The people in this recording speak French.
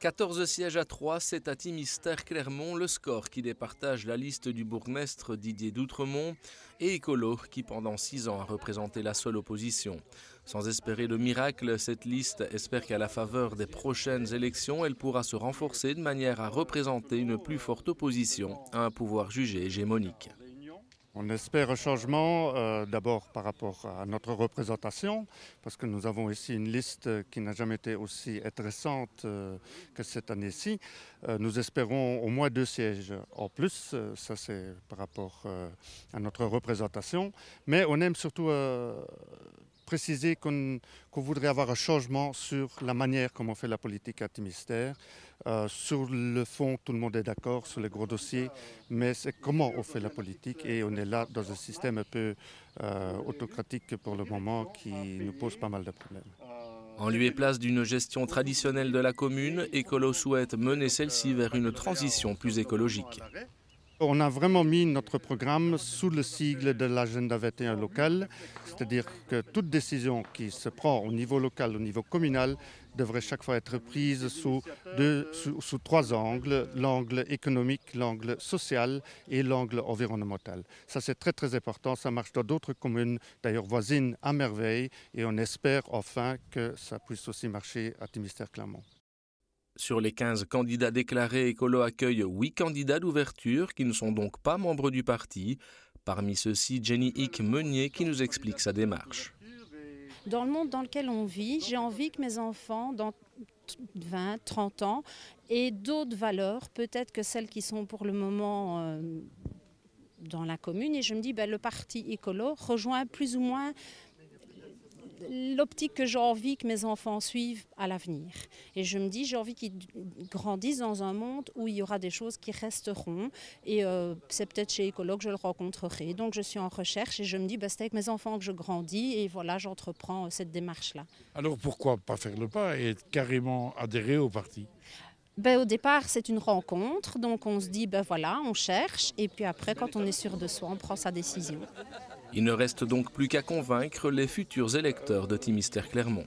14 sièges à 3, c'est à Timistère-Clermont le score qui départage la liste du bourgmestre Didier Doutremont et Écolo qui pendant 6 ans a représenté la seule opposition. Sans espérer de miracle, cette liste espère qu'à la faveur des prochaines élections, elle pourra se renforcer de manière à représenter une plus forte opposition à un pouvoir jugé hégémonique. On espère un changement d'abord par rapport à notre représentation, parce que nous avons ici une liste qui n'a jamais été aussi intéressante que cette année-ci. Nous espérons au moins 2 sièges en plus, ça c'est par rapport à notre représentation. Mais on aime surtout préciser qu'on voudrait avoir un changement sur la manière comment on fait la politique à Timistère. Sur le fond, tout le monde est d'accord sur les gros dossiers, mais c'est comment on fait la politique et on est là dans un système un peu autocratique pour le moment qui nous pose pas mal de problèmes. En lieu et place d'une gestion traditionnelle de la commune, Écolo souhaite mener celle-ci vers une transition plus écologique. On a vraiment mis notre programme sous le sigle de l'agenda 21 local, c'est-à-dire que toute décision qui se prend au niveau local, au niveau communal, devrait chaque fois être prise sous 3 angles, l'angle économique, l'angle social et l'angle environnemental. Ça c'est très très important, ça marche dans d'autres communes, d'ailleurs voisines à merveille, et on espère enfin que ça puisse aussi marcher à Timistère-Clermont. Sur les 15 candidats déclarés, Écolo accueille 8 candidats d'ouverture qui ne sont donc pas membres du parti. Parmi ceux-ci, Jenny Hick-Meunier qui nous explique sa démarche. Dans le monde dans lequel on vit, j'ai envie que mes enfants, dans 20, 30 ans, aient d'autres valeurs, peut-être que celles qui sont pour le moment dans la commune. Et je me dis, le parti Écolo rejoint plus ou moins l'optique que j'ai envie que mes enfants suivent à l'avenir. Et je me dis, j'ai envie qu'ils grandissent dans un monde où il y aura des choses qui resteront. Et c'est peut-être chez Écolo que je le rencontrerai. Donc je suis en recherche et je me dis, c'est avec mes enfants que je grandis. Et voilà, j'entreprends cette démarche-là. Alors pourquoi pas faire le pas et carrément adhérer au parti ? Au départ, c'est une rencontre. Donc on se dit, voilà, on cherche. Et puis après, quand on est sûr de soi, on prend sa décision. Il ne reste donc plus qu'à convaincre les futurs électeurs de Timistère-Clermont.